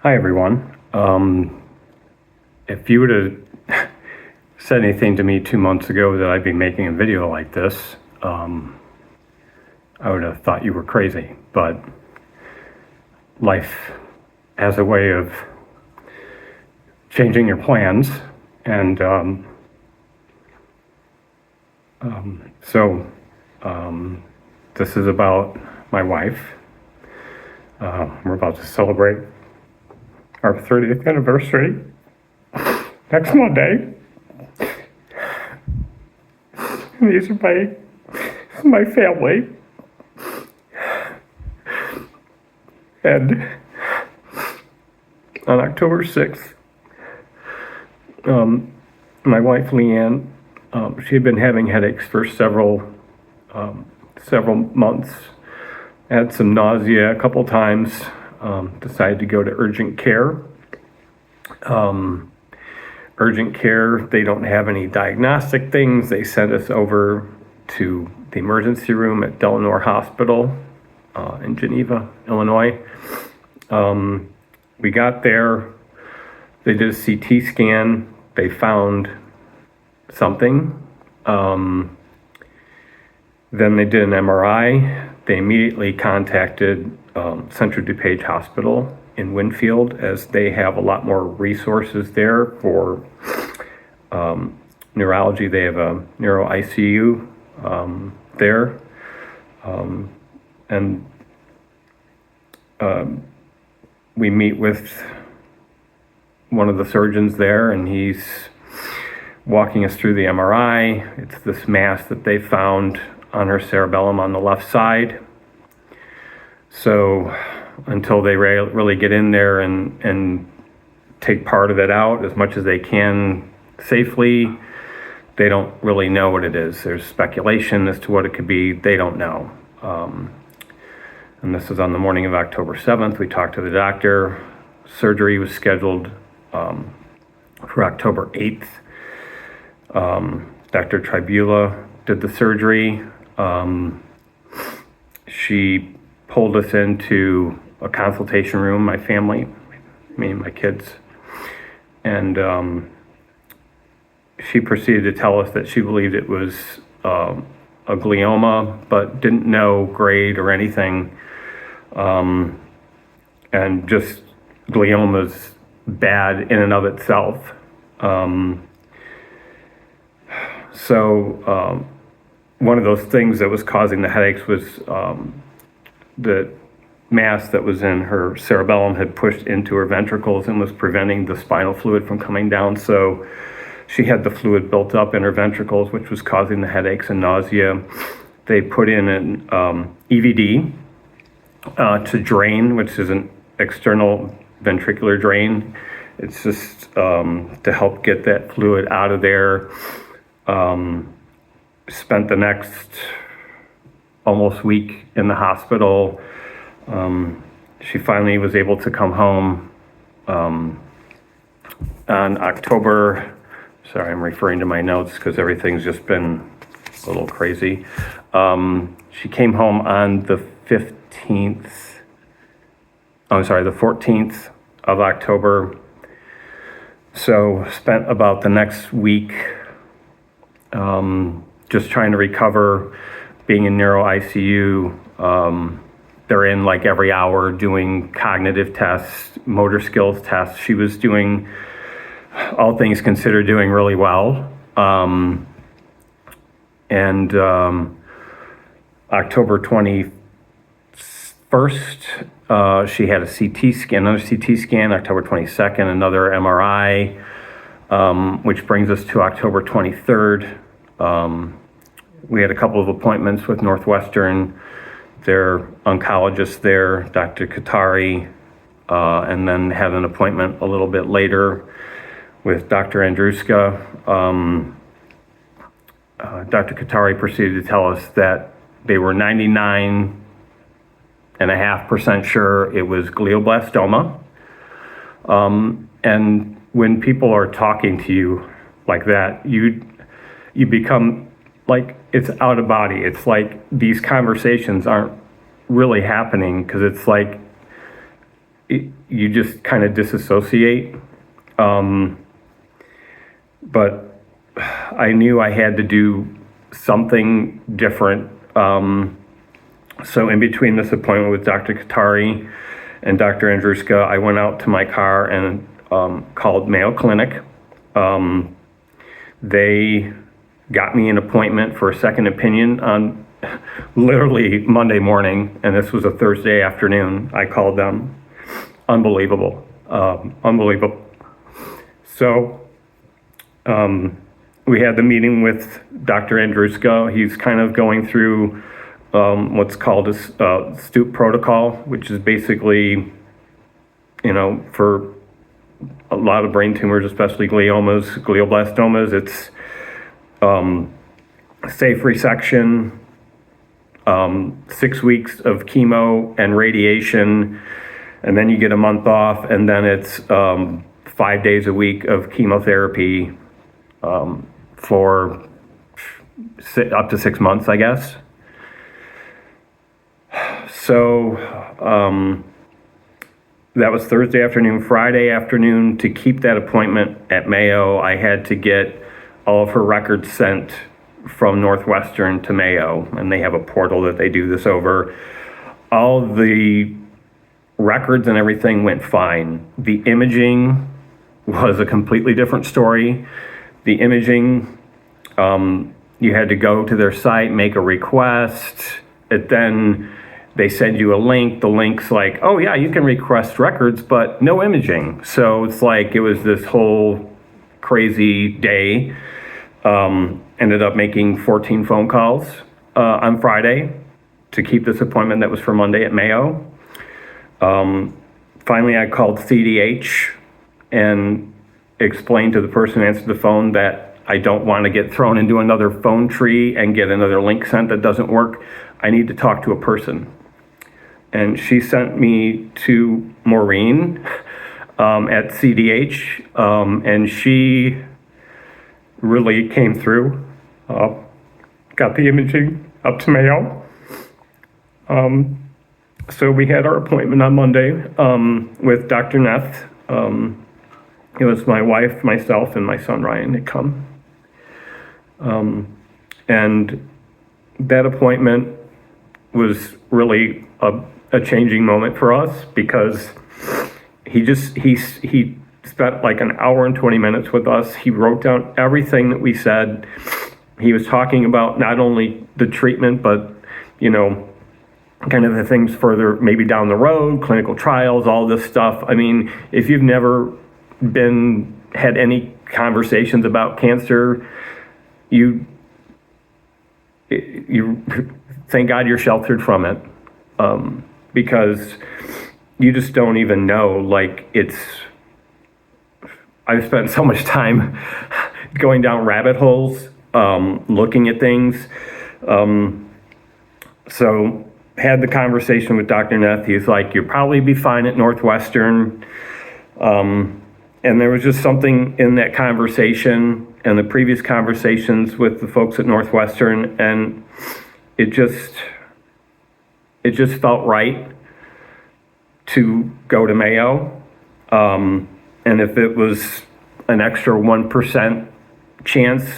Hi, everyone. If you would have said anything to me 2 months ago that I'd be making a video like this, I would have thought you were crazy. But life has a way of changing your plans. And so this is about my wife. We're about to celebrate our 30th anniversary next Monday. And these are my family. And on October 6th, my wife Leanne, she had been having headaches for several months. Had some nausea a couple times. Decided to go to urgent care. Urgent care, they don't have any diagnostic things. They sent us over to the emergency room at Delnor Hospital in Geneva, Illinois. We got there. They did a CT scan. They found something. Then they did an MRI. They immediately contacted Central DuPage Hospital in Winfield, as they have a lot more resources there for neurology. They have a neuro ICU there. And we meet with one of the surgeons there, and he's walking us through the MRI. It's this mass that they found on her cerebellum on the left side. So until they really get in there and take part of it out as much as they can safely, they don't really know what it is. There's speculation as to what it could be. They don't know. And this is on the morning of October 7th. We talked to the doctor. Surgery was scheduled for October 8th. Dr. Tribula did the surgery. She pulled us into a consultation room, my family, me and my kids. And she proceeded to tell us that she believed it was a glioma, but didn't know grade or anything. And just glioma's bad in and of itself. So one of those things that was causing the headaches was the mass that was in her cerebellum had pushed into her ventricles and was preventing the spinal fluid from coming down. So she had the fluid built up in her ventricles, which was causing the headaches and nausea. They put in an EVD to drain, which is an external ventricular drain. It's just to help get that fluid out of there. Spent the next almost week in the hospital. She finally was able to come home on October. Sorry, I'm referring to my notes because everything's just been a little crazy. She came home on the 14th of October. So spent about the next week just trying to recover, being in neuro ICU. They're in like every hour doing cognitive tests, motor skills tests. She was doing, all things considered, doing really well. And October 21st, she had a CT scan, another CT scan. October 22nd, another MRI, which brings us to October 23rd. We had a couple of appointments with Northwestern, their oncologist there, Dr. Katari, and then had an appointment a little bit later with Dr. Andruska. Dr. Katari proceeded to tell us that they were 99.5% sure it was glioblastoma. And when people are talking to you like that, you become like it's out of body. It's like these conversations aren't really happening because it's like you just kind of disassociate. But I knew I had to do something different. So in between this appointment with Dr. Katari and Dr. Andruska, I went out to my car and called Mayo Clinic. They got me an appointment for a second opinion on literally Monday morning, and this was a Thursday afternoon. I called them. Unbelievable. Unbelievable. So we had the meeting with Dr. Andruska. He's kind of going through what's called a Stoop protocol, which is basically, for a lot of brain tumors, especially gliomas, glioblastomas, it's safe resection, 6 weeks of chemo and radiation, and then you get a month off, and then it's 5 days a week of chemotherapy for up to 6 months, I guess. So that was Thursday afternoon. Friday afternoon, to keep that appointment at Mayo, I had to get all of her records sent from Northwestern to Mayo, and they have a portal that they do this over. All the records and everything went fine. The imaging was a completely different story. The imaging, you had to go to their site, make a request, then they send you a link. The link's like, oh yeah, you can request records, but no imaging. So it's like, it was this whole crazy day. Ended up making 14 phone calls on Friday to keep this appointment that was for Monday at Mayo. Finally, I called CDH and explained to the person who answered the phone that I don't want to get thrown into another phone tree and get another link sent that doesn't work. I need to talk to a person. And she sent me to Maureen at CDH, and she really came through, got the imaging up to Mayo. So we had our appointment on Monday with Dr. Neth. It was my wife, myself, and my son Ryan had come. And that appointment was really a changing moment for us, because he spent like an hour and 20 minutes with us. He wrote down everything that we said. He was talking about not only the treatment, but, kind of the things further, maybe down the road, clinical trials, all this stuff. I mean, if you've never had any conversations about cancer, you thank God you're sheltered from it, because you just don't even know. I've spent so much time going down rabbit holes, looking at things. So had the conversation with Dr. Neth. He's like, you'll probably be fine at Northwestern. And there was just something in that conversation and the previous conversations with the folks at Northwestern, and it just felt right to go to Mayo. And if it was an extra 1% chance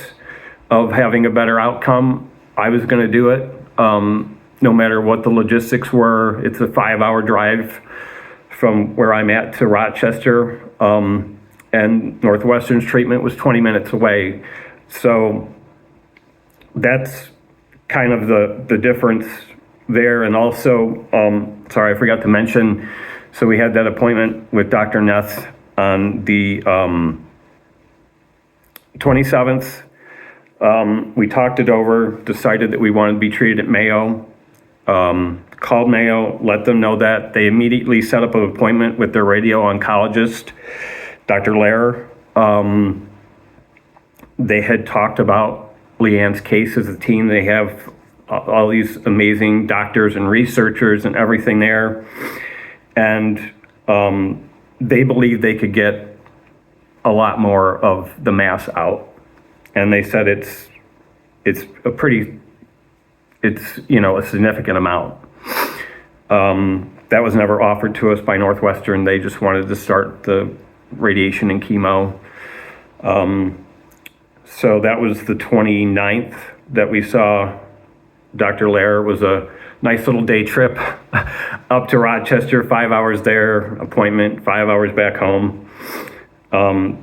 of having a better outcome, I was going to do it. No matter what the logistics were. It's a 5-hour drive from where I'm at to Rochester, and Northwestern's treatment was 20 minutes away. So that's kind of the difference there. And also, sorry, I forgot to mention, so we had that appointment with Dr. Neth on the 27th. We talked it over, decided that we wanted to be treated at Mayo. Called Mayo, let them know that. They immediately set up an appointment with their radio oncologist, Dr. Lehrer. They had talked about Leanne's case as a team. They have all these amazing doctors and researchers and everything there. And they believe they could get a lot more of the mass out. And they said it's a significant amount. That was never offered to us by Northwestern. They just wanted to start the radiation and chemo. So that was the 29th that we saw Dr. Lair. It was a nice little day trip up to Rochester, 5 hours there, appointment, 5 hours back home.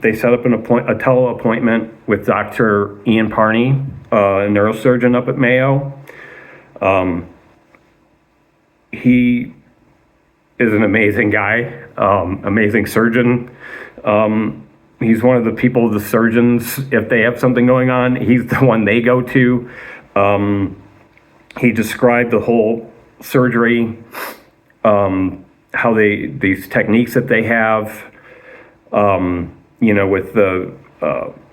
They set up a tele-appointment with Dr. Ian Parney, a neurosurgeon up at Mayo. He is an amazing guy, amazing surgeon. He's one of the people, the surgeons, if they have something going on, he's the one they go to. He described the whole surgery, how these techniques that they have, with the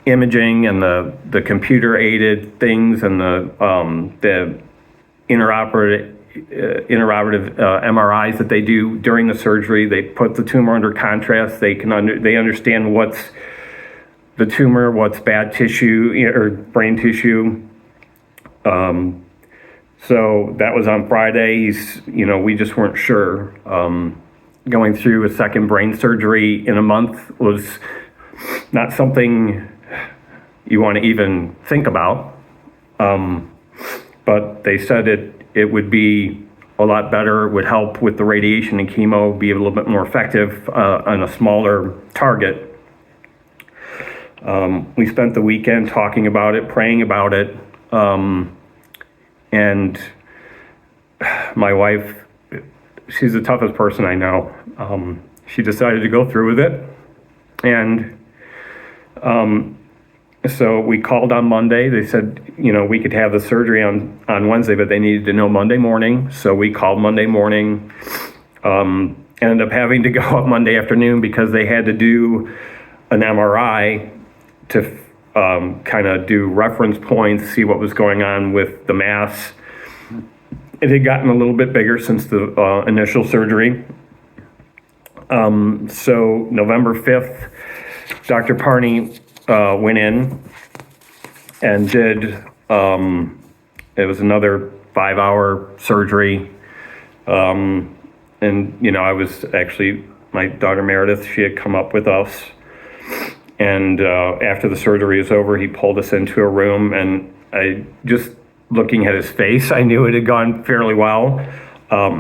imaging and the computer-aided things and the intraoperative MRIs that they do during the surgery. They put the tumor under contrast. They understand what's the tumor, what's bad tissue or brain tissue. So that was on Friday. We just weren't sure. Going through a second brain surgery in a month was not something you want to even think about. But they said it would be a lot better, would help with the radiation and chemo, be a little bit more effective on a smaller target. We spent the weekend talking about it, praying about it. And my wife, she's the toughest person I know. She decided to go through with it. And so we called on Monday. They said, we could have the surgery on Wednesday, but they needed to know Monday morning. So we called Monday morning. Ended up having to go up Monday afternoon because they had to do an MRI to kind of do reference points, see what was going on with the mass. It had gotten a little bit bigger since the initial surgery. So November 5th, Dr. Parney went in and did, it was another 5-hour surgery. And, I was actually, my daughter Meredith, she had come up with us. And after the surgery was over, he pulled us into a room, and I just looking at his face, I knew it had gone fairly well.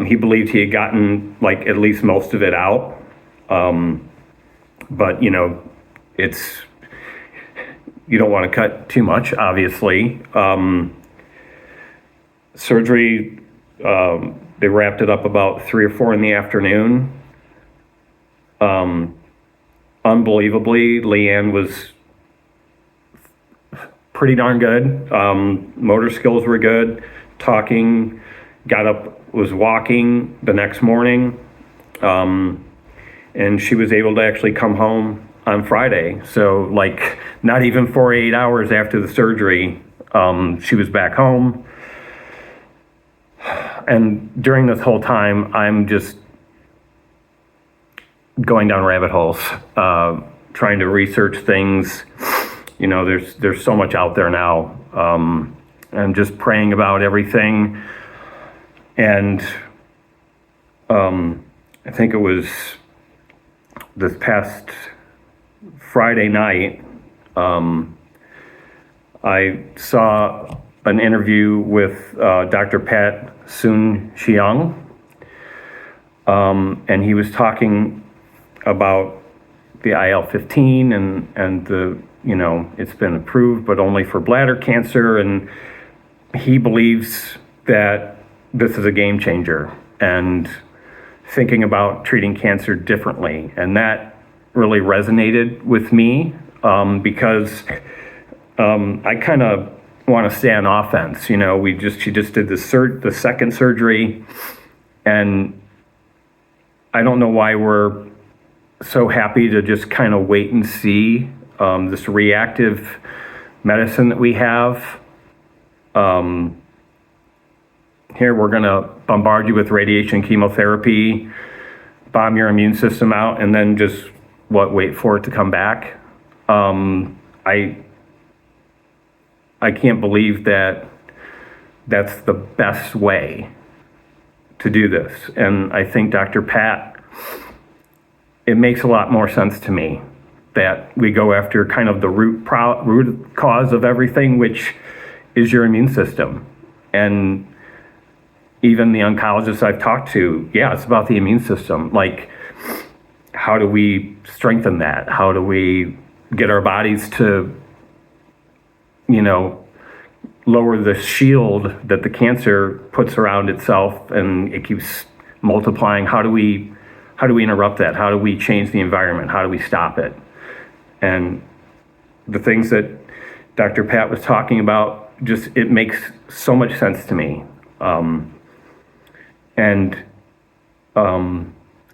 He believed he had gotten at least most of it out. But it's, you don't want to cut too much, obviously. Surgery, they wrapped it up about 3 or 4 in the afternoon. Unbelievably, Leanne was pretty darn good. Motor skills were good. Talking, got up, was walking the next morning. And she was able to actually come home on Friday. So not even 48 hours after the surgery, she was back home. And during this whole time, I'm just going down rabbit holes, trying to research things. There's so much out there now, and just praying about everything. And I think it was this past Friday night, I saw an interview with Dr. Pat Soon-Shiong, and he was talking about the IL-15 and the, it's been approved, but only for bladder cancer. And he believes that this is a game changer and thinking about treating cancer differently. And that really resonated with me because I kind of want to stay on offense. She just did the second surgery, and I don't know why we're so happy to just kind of wait and see this reactive medicine that we have. Here we're going to bombard you with radiation chemotherapy, bomb your immune system out, and then just wait for it to come back. I can't believe that that's the best way to do this. And I think Dr. Pat, it makes a lot more sense to me that we go after kind of the root cause of everything, which is your immune system. And even the oncologists I've talked to, yeah, it's about the immune system. Like, how do we strengthen that? How do we get our bodies to, lower the shield that the cancer puts around itself and it keeps multiplying? How do we interrupt that? How do we change the environment? How do we stop it? And the things that Dr. Pat was talking about, it makes so much sense to me.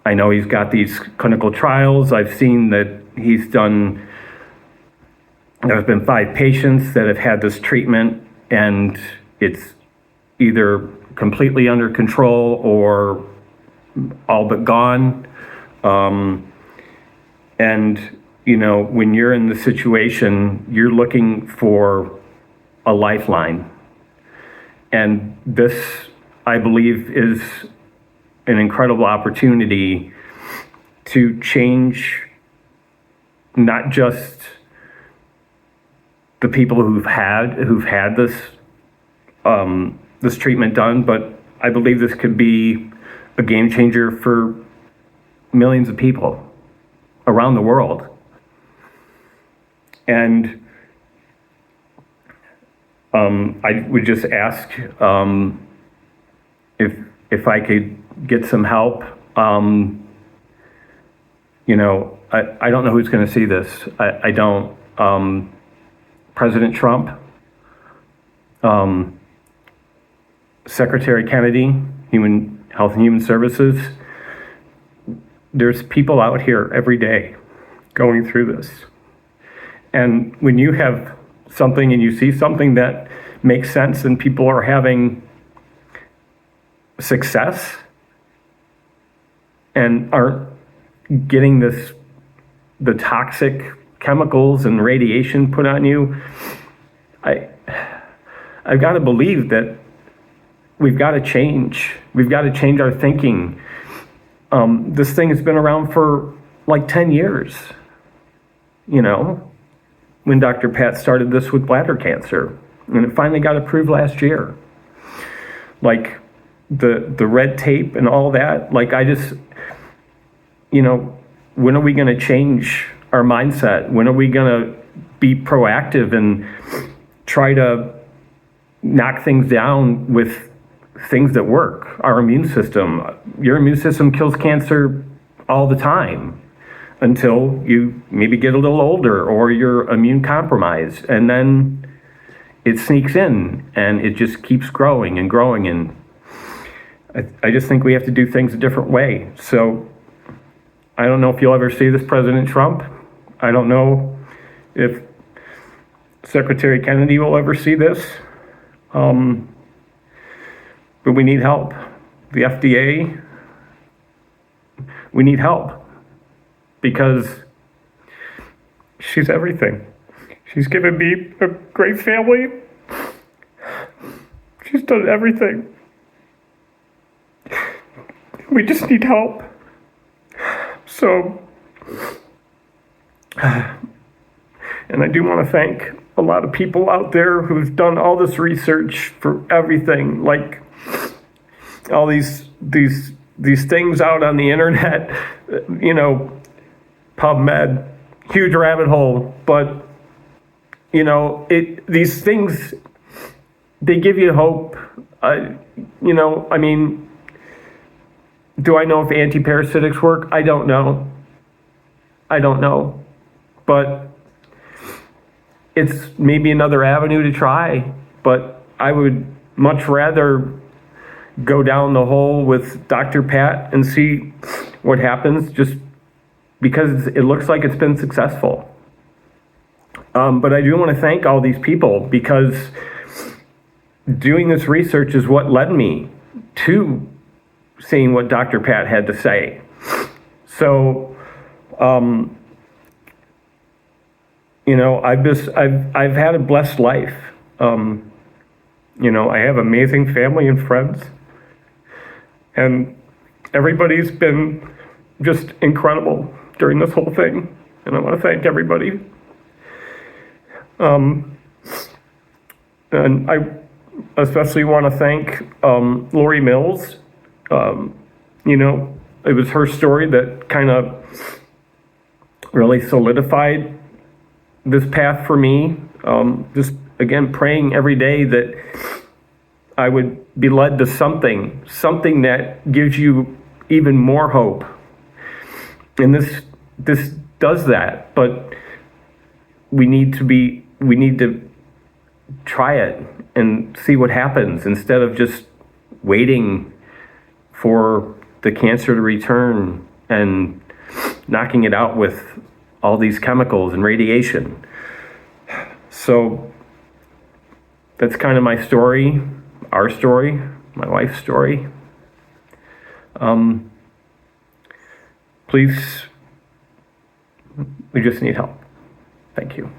I know he's got these clinical trials. I've seen that there's been 5 patients that have had this treatment, and it's either completely under control or all but gone. When you're in the situation, you're looking for a lifeline. And this, I believe, is an incredible opportunity to change not just the people who've had this this treatment done, but I believe this could be a game changer for millions of people around the world. And I would just ask if I could get some help. I don't know who's going to see this. I don't. President Trump, Secretary Kennedy, Health and Human Services. There's people out here every day going through this. And when you have something and you see something that makes sense and people are having success and aren't getting the toxic chemicals and radiation put on you, I've got to believe that we've got to change. We've got to change our thinking. This thing has been around for like 10 years, when Dr. Pat started this with bladder cancer, and it finally got approved last year. Like the red tape and all that, like when are we going to change our mindset? When are we going to be proactive and try to knock things down with things that work? Our immune system. Your immune system kills cancer all the time until you maybe get a little older or you're immune compromised, and then it sneaks in and it just keeps growing and growing. And I just think we have to do things a different way. So I don't know if you'll ever see this President Trump. I don't know if Secretary Kennedy will ever see this. But we need help. The FDA, we need help because she's everything. She's given me a great family. She's done everything. We just need help. So, and I do want to thank a lot of people out there who've done all this research for everything, like all these things out on the internet, PubMed, huge rabbit hole, but these things, they give you hope. Do I know if antiparasitics work? I don't know. But it's maybe another avenue to try. But I would much rather go down the hole with Dr. Pat and see what happens, just because it looks like it's been successful. But I do want to thank all these people, because doing this research is what led me to seeing what Dr. Pat had to say. So, I've had a blessed life. I have amazing family and friends. And everybody's been just incredible during this whole thing. And I want to thank everybody. And I especially want to thank Lori Mills. You know, it was her story that kind of really solidified this path for me. Just again, praying every day that I would be led to something that gives you even more hope. And this does that, but we need to try it and see what happens instead of just waiting for the cancer to return and knocking it out with all these chemicals and radiation. So that's kind of my story, our story, my wife's story. Please, we just need help. Thank you.